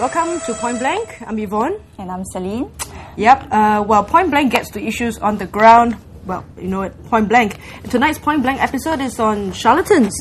Welcome to Point Blank. I'm E-von. And I'm Celene. Yep, well, Point Blank gets to issues on the ground. Well, you know it, Point Blank. Tonight's Point Blank episode is on charlatans.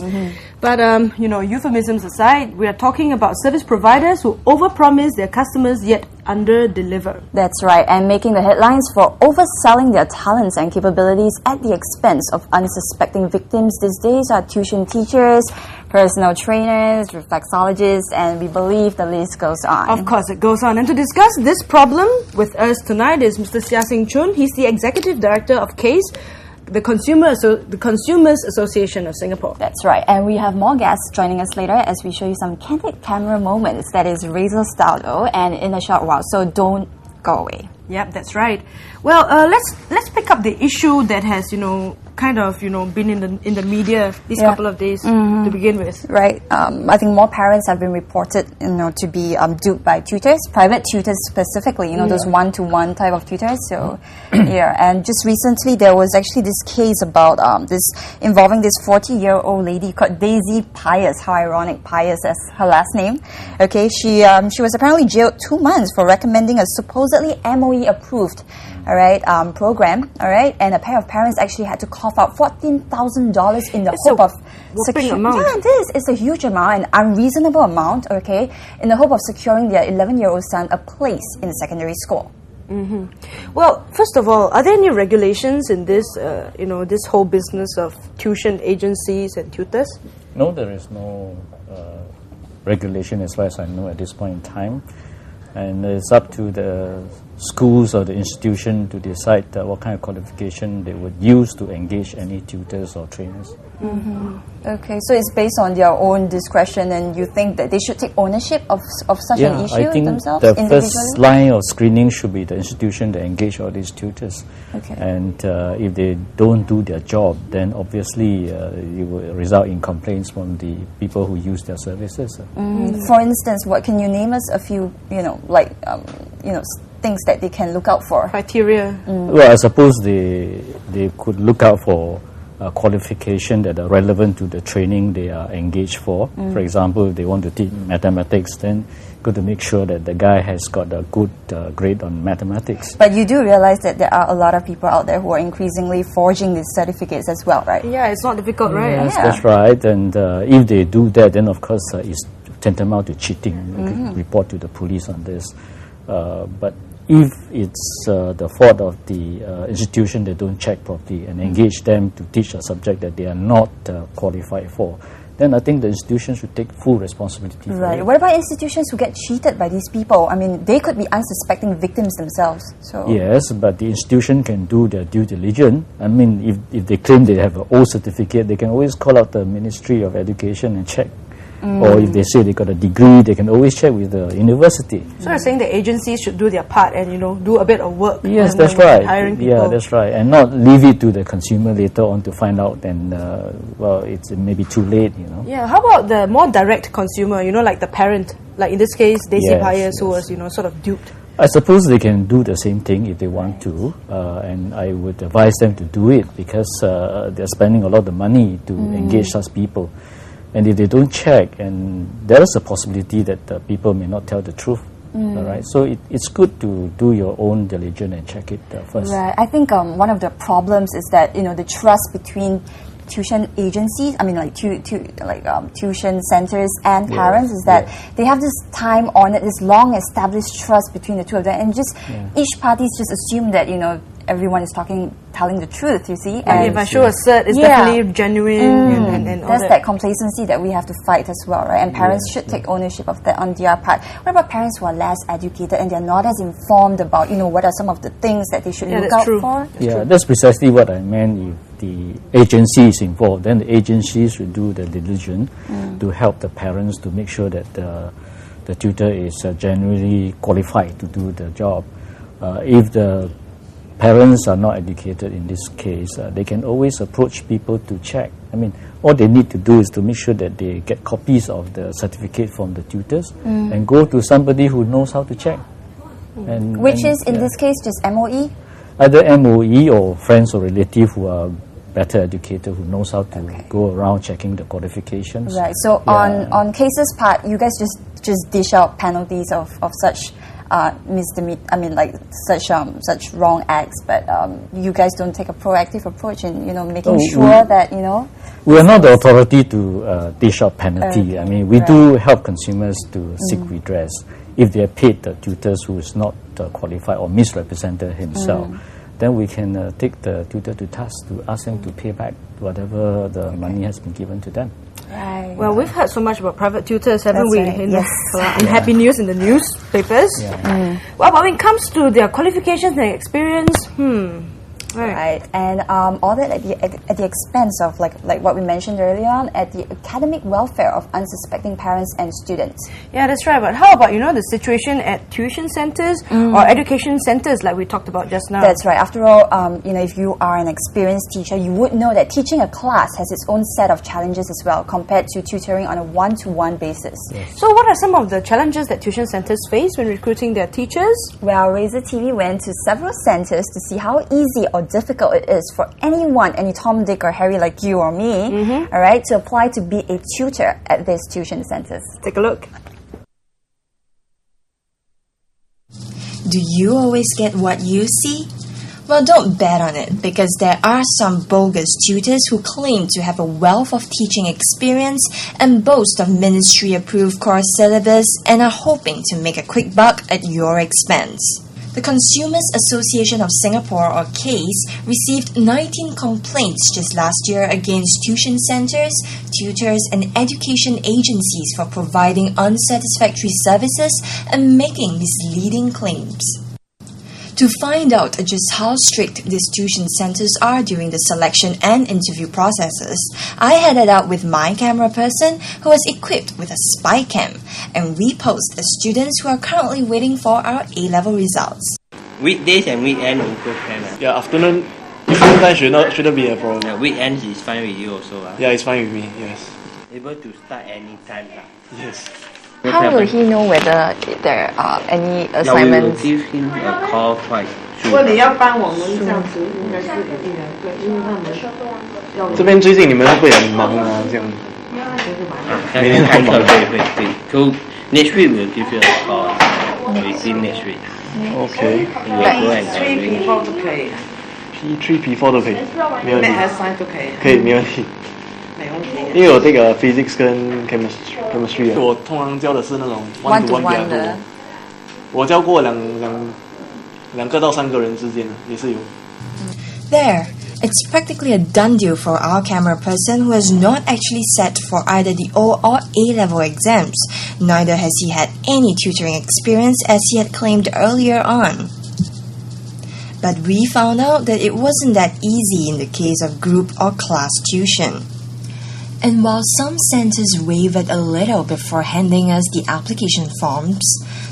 But, you know, euphemisms aside, we are talking about service providers who overpromise their customers yet under-deliver. That's right, and making the headlines for overselling their talents and capabilities at the expense of unsuspecting victims these days are tuition teachers, personal trainers, reflexologists, and we believe the list goes on. Of course, it goes on. And to discuss this problem with us tonight is Mr. Sia Sing Chun. He's the Executive Director of CASE, the Consumers Association of Singapore. That's right, and we have more guests joining us later as we show you some candid camera moments that is razor style though, and in a short while, so don't go away. Yep, that's right. Well, let's pick up the issue that has, kind of, been in the media these couple of days to begin with. Right. I think more parents have been reported, to be duped by tutors, private tutors specifically, those one-to-one type of tutors. So, and just recently there was actually this case about involving this 40-year-old lady called Daisy Pius. How ironic, Pius as her last name. Okay, she was apparently jailed 2 months for recommending a supposedly MOE-approved program, and a pair of parents actually had to cough out $14,000 in the hope of securing. Yeah, this is a huge amount, an unreasonable amount, in the hope of securing their 11-year-old son a place in secondary school. Well, first of all, are there any regulations in this, this whole business of tuition agencies and tutors? No, there is no regulation as far as I know at this point in time. And it's up to the schools or the institution to decide what kind of qualification they would use to engage any tutors or trainers. Okay, so it's based on their own discretion, and you think that they should take ownership of such an issue I think themselves the individually? first line of screening should be the institution that engage all these tutors. Okay. And if they don't do their job, then obviously it will result in complaints from the people who use their services. For instance, what can you name us a few, things that they can look out for? Criteria. Well, I suppose they could look out for qualification that are relevant to the training they are engaged for. For example, if they want to teach mathematics, then got to make sure that the guy has got a good grade on mathematics. But you do realize that there are a lot of people out there who are increasingly forging these certificates as well, right? Yeah, it's not difficult, right? Yes, that's right. And if they do that, then of course it's tantamount to cheating. You could report to the police on this. But if it's the fault of the institution that don't check properly and engage them to teach a subject that they are not qualified for, then I think the institution should take full responsibility for Right. it. What about institutions who get cheated by these people? I mean, they could be unsuspecting victims themselves. So Yes, but the institution can do their due diligence. I mean, if they claim they have an old certificate, they can always call out the Ministry of Education and check. Or if they say they got a degree, they can always check with the university. So you're saying the agencies should do their part and, do a bit of work. Yes, when that's right. hiring people. Yeah, that's right. And not leave it to the consumer later on to find out, and it's maybe too late, Yeah, how about the more direct consumer, like the parent? Like in this case, Daisy Pius, who was, sort of duped. I suppose they can do the same thing if they want to, and I would advise them to do it because they're spending a lot of money to engage such people. And if they don't check, and there is a possibility that people may not tell the truth. All right, so it's good to do your own diligence and check it first. Right. I think one of the problems is that the trust between tuition agencies, tuition centers and parents is that they have this time-honored, this long-established trust between the two of them, and just each party just assume that everyone is telling the truth, you see. And if I show a cert, it's definitely genuine and all that's that complacency that we have to fight as well, right? And parents should take ownership of that on their part. What about parents who are less educated and they're not as informed about, what are some of the things that they should look out for? That's precisely what I meant. If the agency is involved, then the agency should do the diligence to help the parents to make sure that the tutor is genuinely qualified to do the job. If the parents are not educated in this case, they can always approach people to check. I mean, all they need to do is to make sure that they get copies of the certificate from the tutors and go to somebody who knows how to check. Which is, in this case, just MOE? Either MOE or friends or relatives who are better educator who knows how to go around checking the qualifications. Right. So on CASE's part, you guys just just dish out penalties of such such wrong acts, but you guys don't take a proactive approach in making sure that we are not the authority to dish out penalty. I mean, we do help consumers to seek redress if they have paid the tutors who is not qualified or misrepresented himself. Then we can take the tutor to task to ask them to pay back whatever the money has been given to them. Right. Well, we've heard so much about private tutors, haven't That's we? right. In, Yes. in happy news in the newspapers. Well, but when it comes to their qualifications and experience, Right, and all that at the expense of like what we mentioned earlier on, at the academic welfare of unsuspecting parents and students. Yeah, that's right. But how about the situation at tuition centers or education centers, like we talked about just now? That's right. After all, if you are an experienced teacher, you would know that teaching a class has its own set of challenges as well, compared to tutoring on a one-to-one basis. So, what are some of the challenges that tuition centers face when recruiting their teachers? Well, Razor TV went to several centers to see how easy or difficult it is for anyone, any Tom, Dick, or Harry like you or me, all right, to apply to be a tutor at these tuition centers. Take a look. Do you always get what you see? Well, don't bet on it, because there are some bogus tutors who claim to have a wealth of teaching experience and boast of ministry-approved course syllabus and are hoping to make a quick buck at your expense. The Consumers Association of Singapore, or CASE, received 19 complaints just last year against tuition centers, tutors, and education agencies for providing unsatisfactory services and making misleading claims. To find out just how strict these tuition centers are during the selection and interview processes, I headed out with my camera person who was equipped with a spy cam, and we posed as students who are currently waiting for our A-level results. Weekdays and weekend also can. Yeah, afternoon time shouldn't be a problem. Weekends is fine with you also. Yeah, it's fine with me, yes. Able to start anytime. Yes. How will he know whether there are any assignments? We will give him a call quite soon. 不过你要帮我们这样子，应该是一定的，对，因为他们要这边最近你们会不会很忙啊？这样。每天都忙。会。So next week we'll give you a call. Within next week. Okay. We will go and 3 arrange. P4 都可以， P3 P4 都可以，没问题。 Math Science 都可以，可以，没问题。没问题。因为我这个 physics 跟 chemistry，我通常教的是那种 one to one 比较多。我教过两个到3个人之间的，也是有。There, it's practically a done deal for our camera person who has not actually sat for either the O or A-level exams. Neither has he had any tutoring experience as he had claimed earlier on. But we found out that it wasn't that easy in the case of group or class tuition. And while some centers wavered a little before handing us the application forms,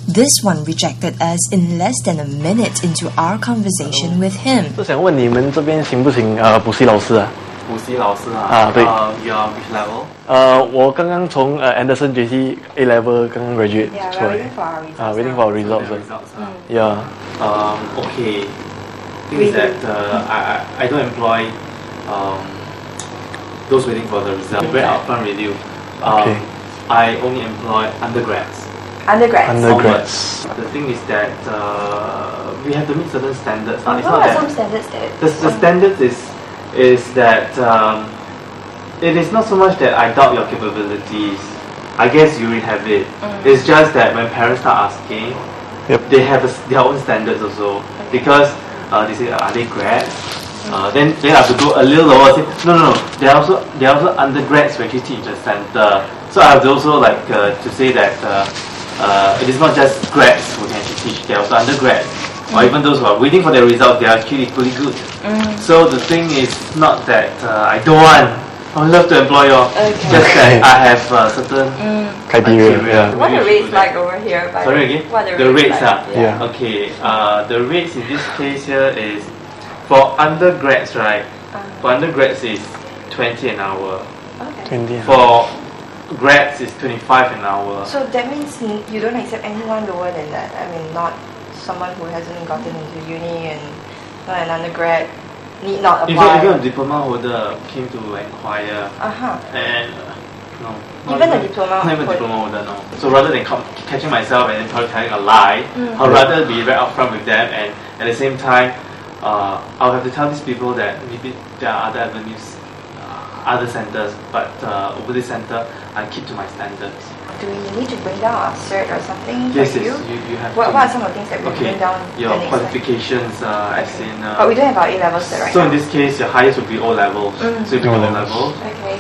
this one rejected us in less than a minute into our conversation with him. 是想问你们这边行不行补习老师啊？补习老师啊？啊，对。You're which level? 我刚刚从Anderson JC A level 刚刚 graduate 出来。waiting for our results. Yeah. Okay. Thing is that I don't employ those waiting for the result. Very upfront with you. Okay. I only employ undergrads. Undergrads. The thing is that we have to meet certain standards. What are some standards there? The standard is that it is not so much that I doubt your capabilities. I guess you already have it. It's just that when parents start asking, they have their own standards also. Because they say, are they grads? Then they have to go a little lower. Say, no. They are also undergrads who actually teach the center. So I have to also to say that it is not just grads who can actually teach. They are also undergrads, or even those who are waiting for their results. They are actually equally good. So the thing is not that I don't want. I would love to employ you. Just that I have certain criteria. What are the rates like over here? Sorry again? What are the rates like? Yeah. Okay. The rates in this case here is for undergrads, right? For undergrads is 20 an hour. Okay. 20. For grads is 25 an hour. So that means you don't accept anyone lower than that. I mean, not someone who hasn't gotten into uni and not an undergrad need not apply. Even a diploma holder came to inquire, and No. Even the diploma? Not even diploma holder, no. So rather than catching myself and then probably telling a lie, I'd rather be very upfront with them, and at the same time, I'll have to tell these people that maybe there are other avenues, other centers, but over this center, I keep to my standards. Do we need to bring down a cert or something? Yes, for yes, you? you have What to. are some of the things that we bring down? Your the next qualifications, as in. But we don't have our A-level cert right so now. in this case, your highest would be O levels. So you bring O levels. Okay.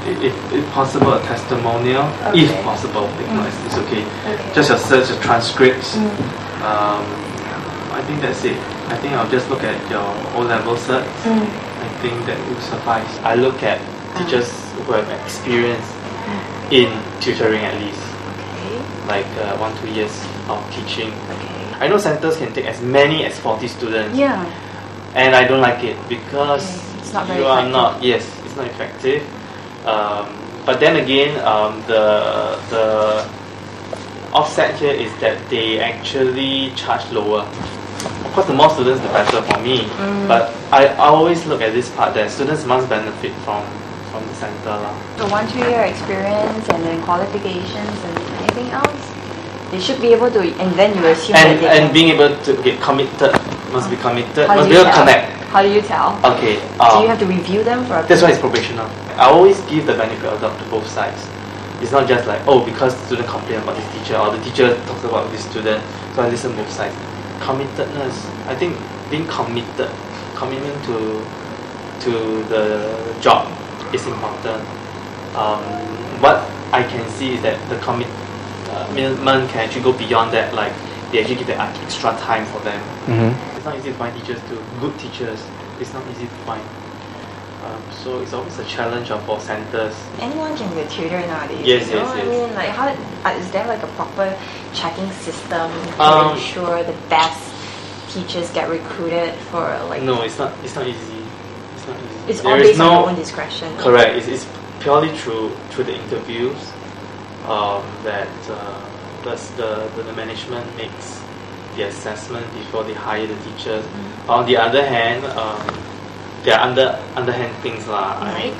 If possible, a testimonial. If possible, if not, it's okay. Just your search, your transcripts. I think that's it. I think I'll just look at your O level certs. I think that will suffice. I look at teachers who have experience in tutoring at least, like 1-2 years of teaching. I know centers can take as many as 40 students. Yeah. And I don't like it because it's not very you are effective. not. Yes, it's not effective. But then again, the offset here is that they actually charge lower. Of course, the more students, the better for me. But I always look at this part that students must benefit from the center. So 1-2 year experience and then qualifications and anything else? They should be able to, and then you assume that they And can. being able to get committed, must be committed, How must do be you able to tell? connect. How do you tell? Okay. Do you have to review them for a That's why it's probational. I always give the benefit of the doubt to both sides. It's not just like, oh, because the student complained about this teacher or the teacher talks about this student, so I listen both sides. Committedness. I think being committed, commitment to the job is important. What I can see is that the commitment can actually go beyond that. Like they actually give that extra time for them. It's not easy to find teachers too. Good teachers, it's not easy to find. So it's always a challenge for centers. Anyone can be a tutor nowadays. Yes, you know yes, what I yes. mean, like how is there like a proper checking system to ensure the best teachers get recruited for like? No, it's not easy. It's not easy. It's There all is based on no- your own discretion. Correct. It's purely through the interviews that the management makes the assessment before they hire the teachers. On the other hand, there are underhand things lah. I mean,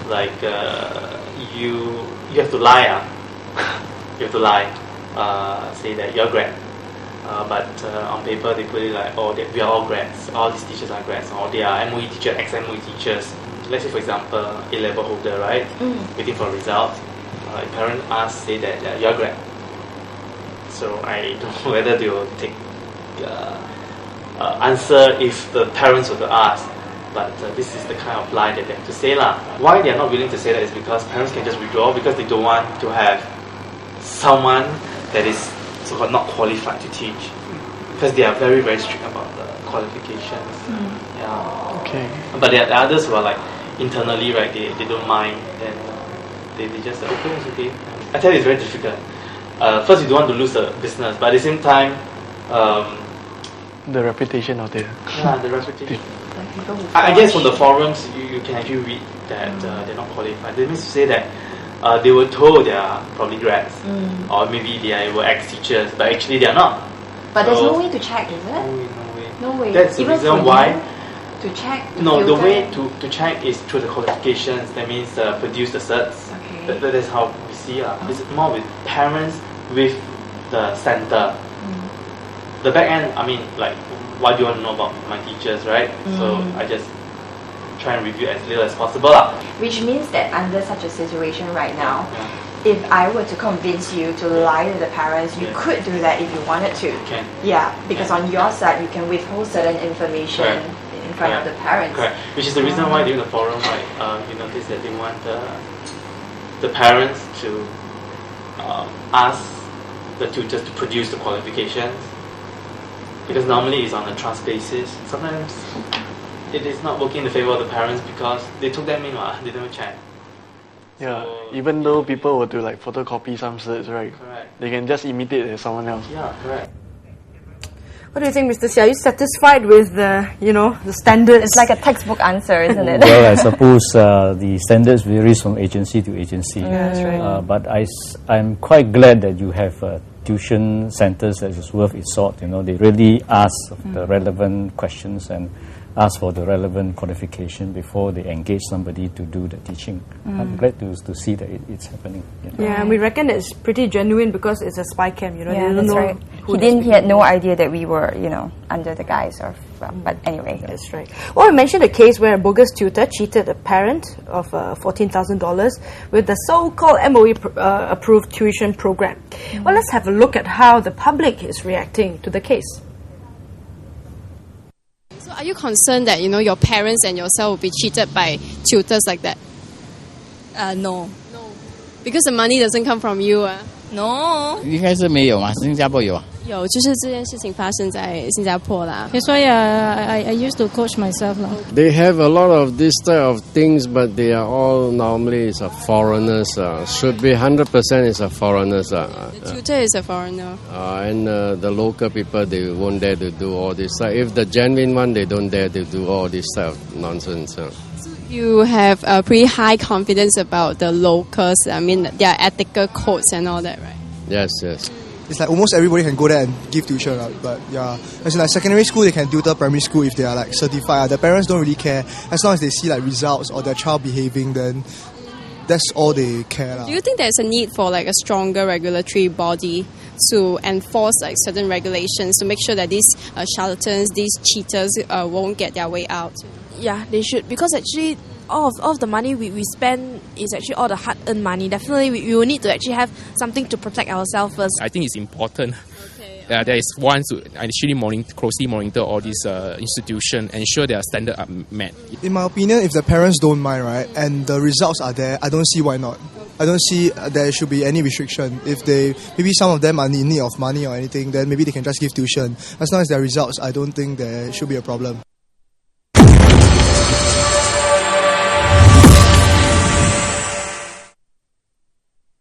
like you have to lie. You have to lie. Say that you're grad. But on paper they put it like, oh, we are all grads. All these teachers are grads, or they are MOE teachers, ex-MOE teachers. Let's say, for example, A-level holder, right? Waiting for results. A parent asks, say that you're grad. So I don't know whether they will take answer if the parents were to ask. But this is the kind of lie that they have to say lah. Why they are not willing to say that is because parents can just withdraw because they don't want to have someone that is so-called not qualified to teach, because they are very, very strict about the qualifications. Yeah. Okay. But there are others who are like internally, right? They don't mind, and they just say, okay, it's okay. I tell you, it's very difficult. First, you don't want to lose the business, but at the same time, The reputation out there. yeah, the reputation. I guess from the forums, you can actually read that they're not qualified. That means to say that they were told they are probably grads, or maybe they were ex-teachers, but actually they are not. But there's So- no way to check, is it? No way, no way. No way. That's the Even reason for why. you to check. To No, the filter? way to check is through the qualifications. That means produce the certs. Okay. That is how we see it. It's more with parents with the center. The back end, I mean, like, why do you want to know about my teachers, right? So I just try and review as little as possible. Which means that under such a situation right now, if I were to convince you to lie to the parents, you could do that if you wanted to. Can. Yeah, because on your side, you can withhold certain information Correct. in front of the parents. Correct. Which is the reason why during the forum, right, you notice that they want the parents to ask the tutors to produce the qualifications, because normally it's on a trust basis. Sometimes it is not working in the favor of the parents because they took them in, they never check. Yeah. So- Even though people were to like photocopy some certs, right? Correct. They can just imitate as someone else. Yeah, correct. What do you think, Mr. Xia? Are you satisfied with the standards? It's like a textbook answer, isn't it? Well, I suppose the standards varies from agency to agency. Yeah, that's right. But I'm quite glad that you have tuition centers that is worth its salt. They really ask the relevant questions and ask for the relevant qualification before they engage somebody to do the teaching. I'm glad to see that it's happening. Yeah, and we reckon it's pretty genuine because it's a spy cam. They don't that's know right. who He had no idea that we were, under the guise of. But anyway, that's right. Well, I mentioned a case where a bogus tutor cheated a parent of $14,000 with the so-called MOE approved tuition program. Well, let's have a look at how the public is reacting to the case. So, are you concerned that your parents and yourself will be cheated by tutors like that? No. Because the money doesn't come from you. No. 应该是没有嘛，新加坡有啊。有，就是这件事情发生在新加坡啦。所以 I used to coach myself 啦。They have a lot of this type of things, but they are all normally foreigners. Should be 100% is a foreigners. The tutor is a foreigner. And the local people, they won't dare to do all this. If the genuine one, they don't dare to do all this type of nonsense. You have a pretty high confidence about the locals. I mean, their ethical codes and all that, right? Yes. It's like almost everybody can go there and give tuition, but yeah, as in like secondary school they can tutor primary school if they are like certified. The parents don't really care as long as they see like results or their child behaving, then that's all they care. Do you think there's a need for like a stronger regulatory body to enforce like certain regulations to make sure that these charlatans, these cheaters won't get their way out? Yeah, they should, because actually all of the money we spend is actually all the hard-earned money. Definitely we will need to actually have something to protect ourselves first. I think it's important. There is one to actually closely monitor all these institutions, ensure their standards are met. In my opinion, if the parents don't mind, right, and the results are there, I don't see why not. I don't see there should be any restriction. If maybe some of them are in need of money or anything, then maybe they can just give tuition. As long as their results, I don't think there should be a problem.